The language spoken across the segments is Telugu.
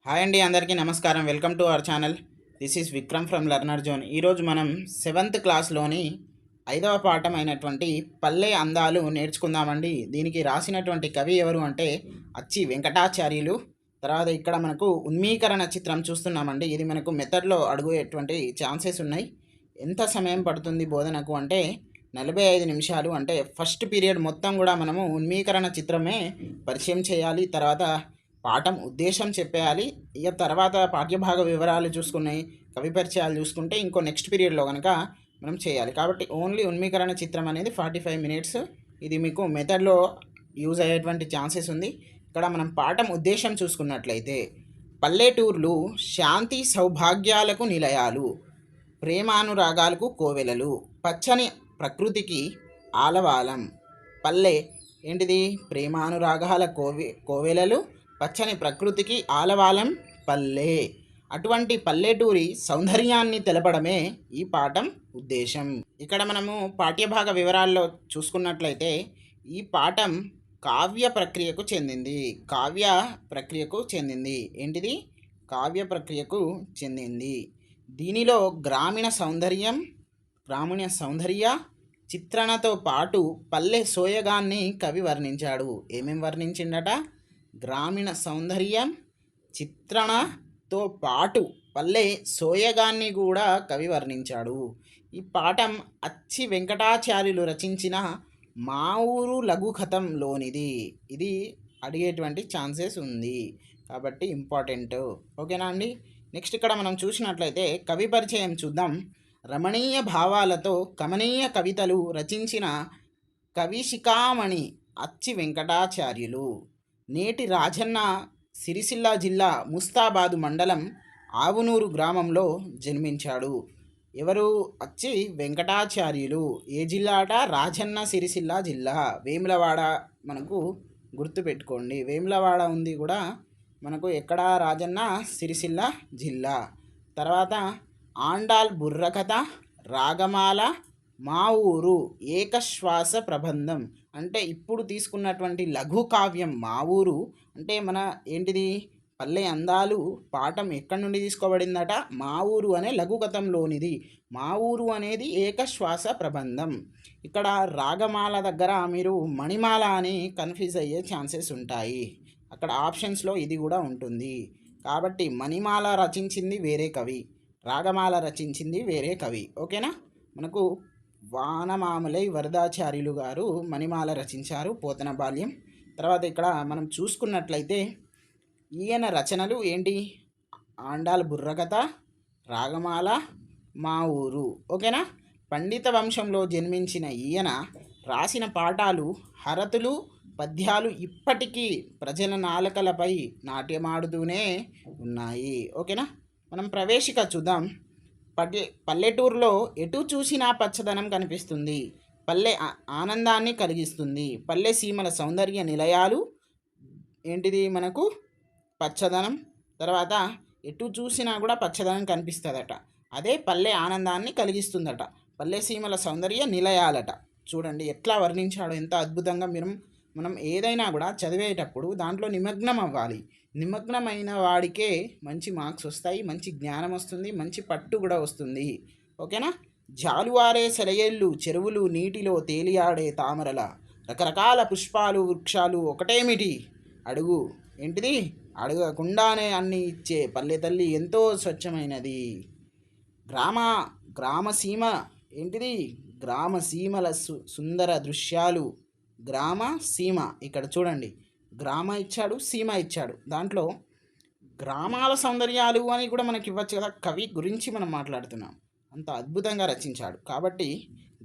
హాయ్ అండి, అందరికీ నమస్కారం. Welcome to our channel. This is Vikram from learner zone. ఈరోజు మనం 7th క్లాస్లోని 5వ పాఠం అయినటువంటి పల్లె అందాలు నేర్చుకుందామండి. దీనికి రాసినటువంటి కవి ఎవరు అంటే అచ్చి వెంకటాచార్యులు. తర్వాత ఇక్కడ మనకు ఉన్మీకరణ చిత్రం చూస్తున్నామండి. ఇది మనకు మెథడ్లో అడుగుయేటువంటి ఛాన్సెస్ ఉన్నాయి. ఎంత సమయం పడుతుంది బోధనకు అంటే 45 నిమిషాలు. అంటే ఫస్ట్ పీరియడ్ మొత్తం కూడా మనము ఉన్మీకరణ చిత్రమే పరిచయం చేయాలి. తర్వాత పాఠం ఉద్దేశం చెప్పేయాలి. ఇక తర్వాత పాఠ్యభాగ వివరాలు చూసుకున్నాయి, కవి పరిచయాలు చూసుకుంటే ఇంకో నెక్స్ట్ పీరియడ్లో కనుక మనం చేయాలి. కాబట్టి ఓన్లీ ఉన్మీకరణ చిత్రం అనేది 45 మినిట్స్. ఇది మీకు మెథడ్లో యూజ్ అయ్యేటువంటి ఛాన్సెస్ ఉంది. ఇక్కడ మనం పాఠం ఉద్దేశం చూసుకున్నట్లయితే, పల్లెటూర్లు శాంతి సౌభాగ్యాలకు నిలయాలు, ప్రేమానురాగాలకు కోవెలలు, పచ్చని ప్రకృతికి ఆలవాలం. పల్లె ఏంటిది? ప్రేమానురాగాల కోవెలలు, పచ్చని ప్రకృతికి ఆలవాలం పల్లె. అటువంటి పల్లెటూరి సౌందర్యాన్ని తెలపడమే ఈ పాఠం ఉద్దేశం. ఇక్కడ మనము పాఠ్యభాగ వివరాల్లో చూసుకున్నట్లయితే, ఈ పాఠం కావ్య ప్రక్రియకు చెందింది. ఏంటిది? కావ్య ప్రక్రియకు చెందింది. దీనిలో గ్రామీణ సౌందర్య చిత్రణతో పాటు పల్లె సోయగాన్ని కవి వర్ణించాడు. ఏమేం వర్ణించిండట? గ్రామీణ సౌందర్యం చిత్రణతో పాటు పల్లె సోయగాన్ని కూడా కవి వర్ణించాడు. ఈ పాఠం అచ్చి వెంకటాచార్యులు రచించిన మా ఊరు లఘు కథంలోనిది. ఇది అడిగేటువంటి ఛాన్సెస్ ఉంది కాబట్టి ఇంపార్టెంట్. ఓకేనా అండి? నెక్స్ట్ ఇక్కడ మనం చూసినట్లయితే కవి పరిచయం చూద్దాం. రమణీయ భావాలతో కమనీయ కవితలు రచించిన కవి శిఖామణి అచ్చి వెంకటాచార్యులు. నేటి రాజన్న సిరిసిల్ల జిల్లా ముస్తాబాదు మండలం ఆవునూరు గ్రామంలో జన్మించాడు. ఎవరు? అచ్చి వెంకటాచార్యులు. ఏ జిల్లా అట? రాజన్న సిరిసిల్ల జిల్లా. వేములవాడ మనకు గుర్తుపెట్టుకోండి. వేములవాడ ఉంది కూడా మనకు ఎక్కడ? రాజన్న సిరిసిల్ల జిల్లా. తర్వాత ఆండాల్ బుర్రకథ, రాగమాల, మా ఊరు, ఏకశ్వాస ప్రబంధం. అంటే ఇప్పుడు తీసుకున్నటువంటి లఘు కావ్యం మా ఊరు అంటే మన ఏంటిది? పల్లె అందాలు పాఠం ఎక్కడి నుండి తీసుకోబడిందట? మా ఊరు అనే లఘు కథంలోనిది. మా ఊరు అనేది ఏకశ్వాస ప్రబంధం. ఇక్కడ రాగమాల దగ్గర మీరు మణిమాల అని కన్ఫ్యూజ్ అయ్యే ఛాన్సెస్ ఉంటాయి. అక్కడ ఆప్షన్స్లో ఇది కూడా ఉంటుంది. కాబట్టి మణిమాల రచించింది వేరే కవి, రాగమాల రచించింది వేరే కవి. ఓకేనా? మనకు వానమామలై వరదాచార్యులు గారు మణిమాల రచించారు, పోతన బాల్యం. తర్వాత ఇక్కడ మనం చూసుకున్నట్లయితే ఈయన రచనలు ఏంటి? ఆండాల్ బుర్రకథ, రాగమాల, మా ఊరు. ఓకేనా? పండిత వంశంలో జన్మించిన ఈయన రాసిన పాఠాలు, హరతులు, పద్యాలు ఇప్పటికీ ప్రజల నాలుకలపై నాట్యమాడుతూనే ఉన్నాయి. ఓకేనా? మనం ప్రవేశిక చూద్దాం. పల్లెటూరులో ఎటు చూసినా పచ్చదనం కనిపిస్తుంది. పల్లె ఆనందాన్ని కలిగిస్తుంది. పల్లె సీమల సౌందర్య నిలయాలు ఏంటిది? మనకు పచ్చదనం. తర్వాత ఎటు చూసినా కూడా పచ్చదనం కనిపిస్తుందట. అదే పల్లె ఆనందాన్ని కలిగిస్తుందట. పల్లె సీమల సౌందర్య నిలయాలట. చూడండి ఎట్లా వర్ణించాడో, ఎంత అద్భుతంగా. మనం ఏదైనా కూడా చదివేటప్పుడు దాంట్లో నిమగ్నం అవ్వాలి. నిమగ్నమైన వాడికే మంచి మార్క్స్ వస్తాయి, మంచి జ్ఞానం వస్తుంది, మంచి పట్టు కూడా వస్తుంది. ఓకేనా? జాలువారే సెలయేళ్ళు, చెరువులు, నీటిలో తేలియాడే తామరల, రకరకాల పుష్పాలు, వృక్షాలు ఒకటేమిటి? అడుగు. ఏంటిది? అడగకుండానే అన్ని ఇచ్చే పల్లె తల్లి ఎంతో స్వచ్ఛమైనది. గ్రామసీమ ఏంటిది? గ్రామసీమల సుందర దృశ్యాలు. గ్రామసీమ. ఇక్కడ చూడండి, గ్రామ ఇచ్చాడు, సీమ ఇచ్చాడు. దాంట్లో గ్రామాల సౌందర్యాలు అని కూడా మనకి ఇవ్వచ్చు కదా. కవి గురించి మనం మాట్లాడుతున్నాం, అంత అద్భుతంగా రచించాడు. కాబట్టి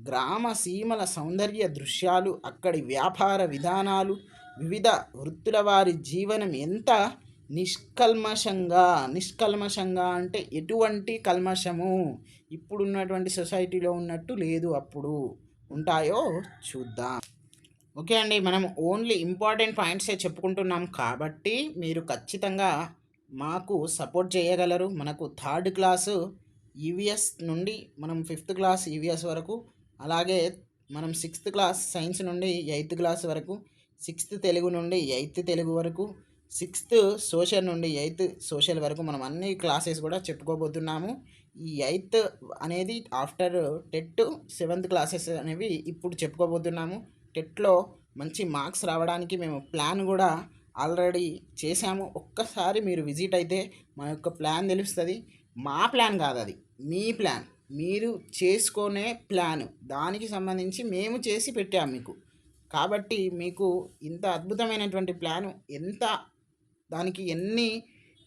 గ్రామ సీమల సౌందర్య దృశ్యాలు, అక్కడి వ్యాపార విధానాలు, వివిధ వృత్తుల వారి జీవనం ఎంత నిష్కల్మషంగా అంటే ఎటువంటి కల్మషము ఇప్పుడున్నటువంటి సొసైటీలో ఉన్నట్టు లేదు, అప్పుడు ఉంటాయో చూద్దాం. ఓకే అండి, మనం ఓన్లీ ఇంపార్టెంట్ పాయింట్సే చెప్పుకుంటున్నాం కాబట్టి మీరు ఖచ్చితంగా మాకు సపోర్ట్ చేయగలరు. మనకు 3rd క్లాసు ఈవీఎస్ నుండి మనం 5th క్లాస్ ఈవీఎస్ వరకు, అలాగే మనం 6th క్లాస్ సైన్స్ నుండి 8th క్లాస్ వరకు, 6th తెలుగు నుండి 8th తెలుగు వరకు, సిక్స్త్ సోషల్ నుండి ఎయిత్ సోషల్ వరకు మనం అన్ని క్లాసెస్ కూడా చెప్పుకోబోతున్నాము. ఈ ఎయిత్ అనేది ఆఫ్టర్ టెట్ సెవెంత్ క్లాసెస్ అనేవి ఇప్పుడు చెప్పుకోబోతున్నాము. టెట్లో మంచి మార్క్స్ రావడానికి మేము ప్లాన్ కూడా ఆల్రెడీ చేశాము. ఒక్కసారి మీరు విజిట్ అయితే మా యొక్క ప్లాన్ తెలుస్తుంది. మా ప్లాన్ కాదు, అది మీ ప్లాన్, మీరు చేసుకునే ప్లాను. దానికి సంబంధించి మేము చేసి పెట్టాము మీకు. కాబట్టి మీకు ఇంత అద్భుతమైనటువంటి ప్లాను దానికి ఎన్ని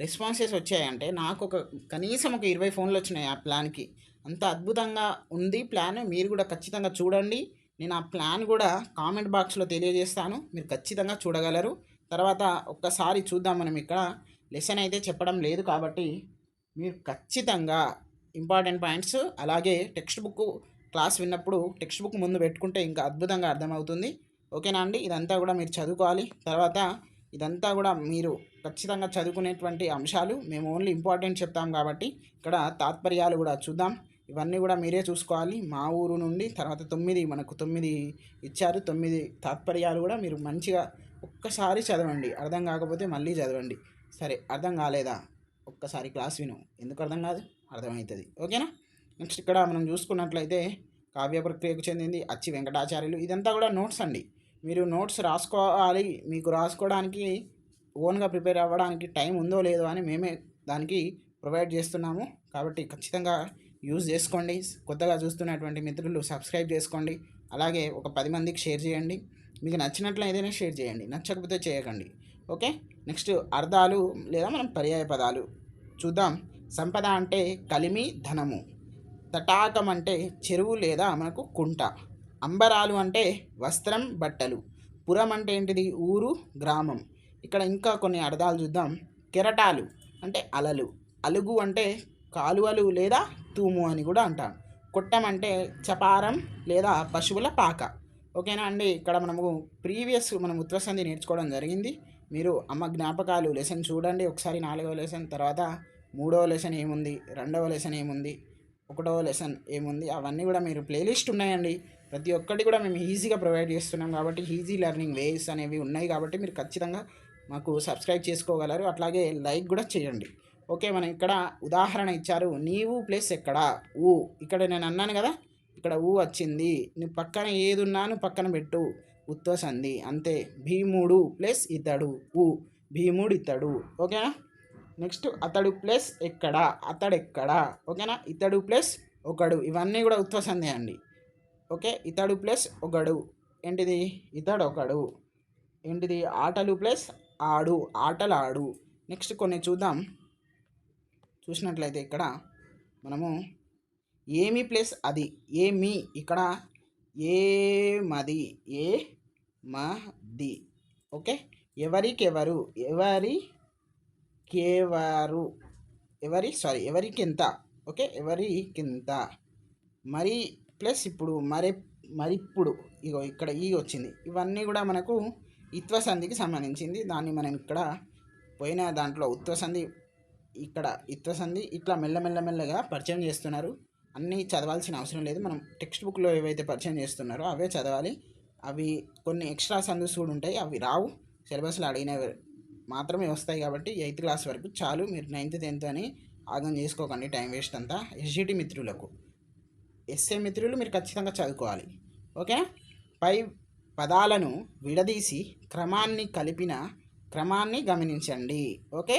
రెస్పాన్సెస్ వచ్చాయంటే నాకు కనీసం ఒక 20 ఫోన్లు వచ్చినాయి ఆ ప్లాన్కి. అంత అద్భుతంగా ఉంది ప్లాన్. మీరు కూడా ఖచ్చితంగా చూడండి. నేను ఆ ప్లాన్ కూడా కామెంట్ బాక్స్లో తెలియజేస్తాను, మీరు ఖచ్చితంగా చూడగలరు. తర్వాత ఒక్కసారి చూద్దాం. మనం ఇక్కడ లెసన్ అయితే చెప్పడం లేదు కాబట్టి మీరు ఖచ్చితంగా ఇంపార్టెంట్ పాయింట్స్, అలాగే టెక్స్ట్ బుక్ క్లాస్ విన్నప్పుడు టెక్స్ట్ బుక్ ముందు పెట్టుకుంటే ఇంకా అద్భుతంగా అర్థమవుతుంది. ఓకేనా అండి? ఇదంతా కూడా మీరు చదువుకోవాలి. తర్వాత ఇదంతా కూడా మీరు ఖచ్చితంగా చదువుకునేటువంటి అంశాలు. మేము ఓన్లీ ఇంపార్టెంట్ చెప్తాం కాబట్టి ఇక్కడ తాత్పర్యాలు కూడా చూద్దాం. ఇవన్నీ కూడా మీరే చూసుకోవాలి. మా ఊరు నుండి తర్వాత 9 మనకు 9 ఇచ్చారు. 9 తాత్పర్యాలు కూడా మీరు మంచిగా ఒక్కసారి చదవండి. అర్థం కాకపోతే మళ్ళీ చదవండి. సరే, అర్థం కాలేదా? ఒక్కసారి క్లాస్ విను. ఎందుకు అర్థం కాదు? అర్థమవుతుంది. ఓకేనా? నెక్స్ట్ ఇక్కడ మనం చూసుకున్నట్లయితే కావ్య ప్రక్రియకు చెందింది అచ్చి వెంకటాచార్యులు. ఇదంతా కూడా నోట్స్ అండి. మీరు నోట్స్ రాసుకోవాలి. మీకు రాసుకోవడానికి ఓన్గా ప్రిపేర్ అవ్వడానికి టైం ఉందో లేదో అని మేమే దానికి ప్రొవైడ్ చేస్తున్నాము. కాబట్టి ఖచ్చితంగా యూజ్ చేసుకోండి. కొత్తగా చూస్తున్నటువంటి మిత్రులు సబ్స్క్రైబ్ చేసుకోండి. అలాగే ఒక 10 మందికి షేర్ చేయండి. మీకు నచ్చినట్లు ఏదైనా షేర్ చేయండి, నచ్చకపోతే చేయకండి. ఓకే? నెక్స్ట్ అర్థాలు లేదా మనం పర్యాయ పదాలు చూద్దాం. సంపద అంటే కలిమి, ధనము. తటాకం అంటే చెరువు లేదా మనకు కుంట. అంబరాలు అంటే వస్త్రం, బట్టలు. పురం అంటే ఏంటిది? ఊరు, గ్రామం. ఇక్కడ ఇంకా కొన్ని అర్థాలు చూద్దాం. కెరటాలు అంటే అలలు. అలుగు అంటే కాలువలు లేదా తూము అని కూడా అంటాం. కొట్టం అంటే చపారం లేదా పశువుల పాక. ఓకేనా అండి? ఇక్కడ మనం ఉత్వసంధి నేర్చుకోవడం జరిగింది. మీరు అమ్మ జ్ఞాపకాలు లెసన్ చూడండి ఒకసారి. 4వ లెసన్ తర్వాత 3వ లెసన్ ఏముంది, 2వ లెసన్ ఏముంది, 1వ లెసన్ ఏముంది, అవన్నీ కూడా మీరు ప్లేలిస్ట్ ఉన్నాయండి. ప్రతి ఒక్కటి కూడా మేము ఈజీగా ప్రొవైడ్ చేస్తున్నాం కాబట్టి ఈజీ లెర్నింగ్ వేస్ అనేవి ఉన్నాయి కాబట్టి మీరు ఖచ్చితంగా మాకు సబ్స్క్రైబ్ చేసుకోగలరు. అట్లాగే లైక్ కూడా చేయండి. ఓకే, మనం ఇక్కడ ఉదాహరణ ఇచ్చారు. నీవు ప్లస్ ఎక్కడ? ఊ. ఇక్కడ నేను అన్నాను కదా, ఇక్కడ ఊ వచ్చింది. నువ్వు పక్కన ఏది ఉన్నాను పక్కన పెట్టు, ఉత్వ సంధి అంతే. భీముడు ప్లస్ ఇతడు, ఊ. భీముడు ఇతడు. ఓకేనా? నెక్స్ట్ అతడు ప్లస్ ఎక్కడ? అతడెక్కడ. ఓకేనా? ఇతడు ప్లస్ ఒకడు. ఇవన్నీ కూడా ఉత్వ సంధి అండి. ఓకే, ఇతడు ప్లస్ ఒకడు ఏంటిది? ఇతడు ఒకడు. ఏంటిది? ఆటలు ప్లస్ ఆడు, ఆటలాడు. నెక్స్ట్ కొన్ని చూద్దాం. చూసినట్లయితే ఇక్కడ మనము ఏమి ప్లస్ అది. ఏమి ఇక్కడ ఏమది, ఏ మది. ఓకే, ఎవరికెవరు, ఎవరికెవరు, ఎవరికింత. ఓకే, ఎవరికింత. మరి ప్లస్ ఇప్పుడు మరిప్పుడు ఇగో ఇక్కడ ఈ వచ్చింది. ఇవన్నీ కూడా మనకు ఇత్వ సంధికి సంబంధించింది. దాన్ని మనం ఇక్కడ పోయిన దాంట్లో ఉత్వ సంధి, ఇక్కడ ఇత్వ సంధి ఇట్లా మెల్లమెల్లగా పరిచయం చేస్తున్నారు. అన్నీ చదవాల్సిన అవసరం లేదు. మనం టెక్స్ట్ బుక్లో ఏవైతే పరిచయం చేస్తున్నారో అవే చదవాలి. అవి కొన్ని ఎక్స్ట్రా సంధుస్ కూడా ఉంటాయి, అవి రావు. సిలబస్లో అడిగినవి మాత్రమే వస్తాయి కాబట్టి 8th క్లాస్ వరకు చాలు. మీరు 9th 10th అని ఆగం చేసుకోకండి, టైం వేస్ట్ అంతా. ఎస్జిటి మిత్రులకు, ఎస్ఏ మిత్రులు మీరు ఖచ్చితంగా చదువుకోవాలి. ఓకేనా? పై పదాలను విడదీసి క్రమాన్ని కలిపిన క్రమాన్ని గమనించండి. ఓకే,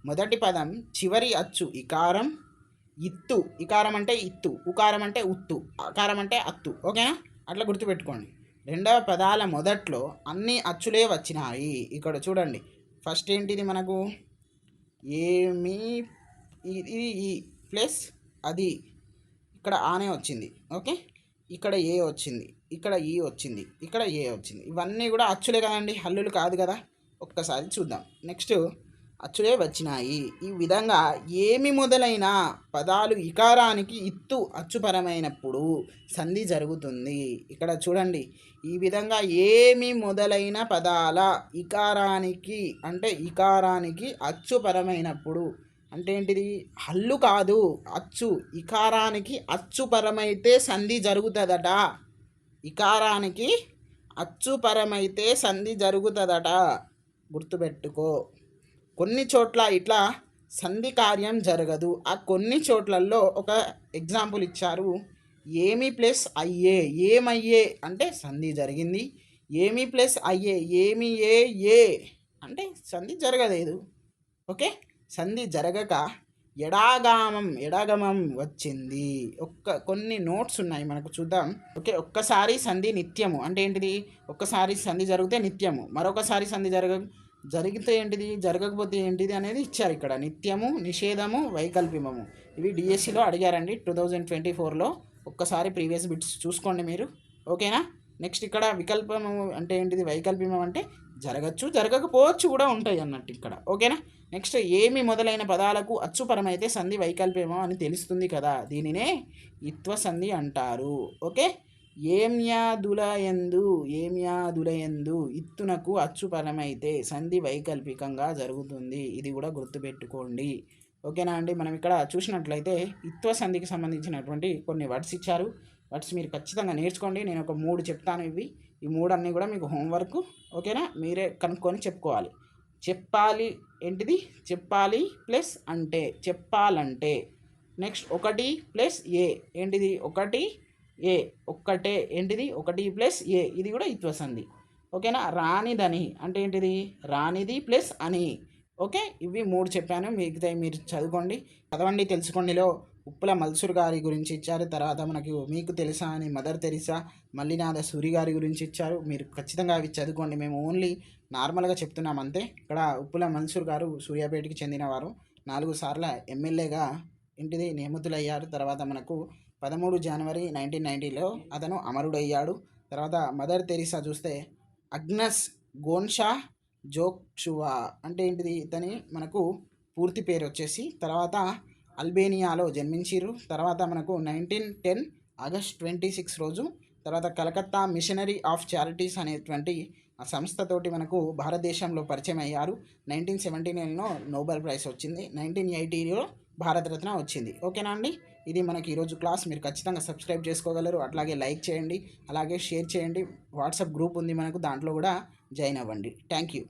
మొదటి పదం చివరి అచ్చు ఇకారం, ఇత్తు. ఇకారం అంటే ఇత్తు, ఉకారం అంటే ఉత్తు, అకారం అంటే అత్తు. ఓకేనా? అట్లా గుర్తుపెట్టుకోండి. రెండవ పదాల మొదట్లో అన్ని అచ్చులే వచ్చినాయి. ఇక్కడ చూడండి, ఫస్ట్ ఏంటిది మనకు? ఏమి, ఇది ఈ ప్లస్ అది. ఇక్కడ ఆనే వచ్చింది. ఓకే, ఇక్కడ ఏ వచ్చింది, ఇక్కడ ఈ వచ్చింది, ఇక్కడ ఏ వచ్చింది. ఇవన్నీ కూడా అచ్చులే కదండి, హల్లులు కాదు కదా. ఒక్కసారి చూద్దాం. నెక్స్ట్ అచ్చులే వచ్చినాయి. ఈ విధంగా ఏమి మొదలైన పదాలు ఇకారానికి ఇత్తు అచ్చుపరమైనప్పుడు సంధి జరుగుతుంది. ఇక్కడ చూడండి, ఈ విధంగా ఏమి మొదలైన పదాల ఇకారానికి అంటే ఇకారానికి అచ్చుపరమైనప్పుడు అంటే ఏంటిది? హల్లు కాదు, అచ్చు. ఇకారానికి అచ్చుపరమైతే సంధి జరుగుతుందట. ఇకారానికి అచ్చుపరమైతే సంధి జరుగుతుందట, గుర్తుపెట్టుకో. కొన్ని చోట్ల ఇట్లా సంధి కార్యం జరగదు. ఆ కొన్ని చోట్లలో ఒక ఎగ్జాంపుల్ ఇచ్చారు. ఏమి ప్లస్ అయ్యే, ఏమయ్యే అంటే సంధి జరిగింది. ఏమి ప్లస్ అయ్యే, ఏమి ఏ అంటే సంధి జరగలేదు. ఓకే, సంధి జరగక ఎడాగమం వచ్చింది. కొన్ని నోట్స్ ఉన్నాయి మనకు, చూద్దాం. ఓకే, ఒక్కసారి సంధి నిత్యము అంటే ఏంటిది? ఒక్కసారి సంధి జరిగితే నిత్యము, మరొకసారి సంధి జరిగితే ఏంటిది, జరగకపోతే ఏంటిది అనేది ఇచ్చారు ఇక్కడ. నిత్యము, నిషేధము, వైకల్పికము. ఇవి డిఎస్సిలో అడిగారండి 2024లో. ఒక్కసారి ప్రీవియస్ బిట్స్ చూసుకోండి మీరు. ఓకేనా? నెక్స్ట్ ఇక్కడ వికల్పము అంటే ఏంటిది? వైకల్పికం అంటే జరగచ్చు, జరగకపోవచ్చు కూడా ఉంటాయి అన్నట్టు ఇక్కడ. ఓకేనా? నెక్స్ట్ ఏమి మొదలైన పదాలకు అచ్చుపరమైతే సంధి వైకల్పమో అని తెలుస్తుంది కదా, దీనినే ఇత్వ సంధి అంటారు. ఓకే, ఏమ్యాదులయందు ఇత్తునకు అచ్చుపరమైతే సంధి వైకల్పికంగా జరుగుతుంది. ఇది కూడా గుర్తుపెట్టుకోండి. ఓకేనా అండి? మనం ఇక్కడ చూసినట్లయితే ఇత్వ సంధికి సంబంధించినటువంటి కొన్ని వర్డ్స్ ఇచ్చారు. వర్డ్స్ మీరు ఖచ్చితంగా నేర్చుకోండి. నేను ఒక 3 చెప్తాను. ఈ 3 అన్నీ కూడా మీకు హోంవర్క్. ఓకేనా? మీరే కనుక్కొని చెప్పుకోవాలి. చెప్పాలి ఏంటిది? చెప్పాలి ప్లస్ అంటే, చెప్పాలంటే. నెక్స్ట్ 1 ప్లస్ ఏ ఏంటిది? 1 ఏ, ఒక్కటే ఏంటిది? 1 ప్లస్ ఏ, ఇది కూడా ఇత్వ సంధి. ఓకేనా? రానిదని అంటే ఏంటిది? రానిది ప్లస్ అని. ఓకే, ఇవి 3 చెప్పాను. మిగతా మీరు చదవండి, తెలుసుకోండిలో ఉప్పుల మల్సూర్ గారి గురించి ఇచ్చారు. తర్వాత మనకి మీకు తెలుసా అని మదర్ తెరిసా మల్లినాథ సూరి గారి గురించి ఇచ్చారు. మీరు ఖచ్చితంగా అవి చదువుకోండి. మేము ఓన్లీ నార్మల్గా చెప్తున్నాం అంతే. ఇక్కడ ఉప్పుల మల్సూర్ గారు సూర్యాపేటకి చెందినవారు. 4 సార్ల ఎమ్మెల్యేగా ఇంటిది నియమితులయ్యారు. తర్వాత మనకు 13 జనవరి 1990లో అతను అమరుడయ్యాడు. తర్వాత మదర్ తెరిసా చూస్తే అగ్నస్ గోన్షా జోక్షువా అంటే ఏంటిది? ఇతని మనకు పూర్తి పేరు వచ్చేసి. తర్వాత అల్బేనియాలో జన్మించారు. తర్వాత మనకు 1910 ఆగస్ట్ 26 రోజు. తర్వాత కలకత్తా మిషనరీ ఆఫ్ చారిటీస్ అనేటువంటి ఆ సంస్థతోటి మనకు భారతదేశంలో పరిచయం అయ్యారు. 1979లో నోబెల్ ప్రైజ్ వచ్చింది. 1980లో భారతరత్న వచ్చింది. ఓకేనా అండి? ఇది మనకి ఈరోజు క్లాస్. మీరు ఖచ్చితంగా సబ్స్క్రైబ్ చేసుకోగలరు. అట్లాగే లైక్ చేయండి, అలాగే షేర్ చేయండి. వాట్సాప్ గ్రూప్ ఉంది మనకు, దాంట్లో కూడా జాయిన్ అవ్వండి. Thank you.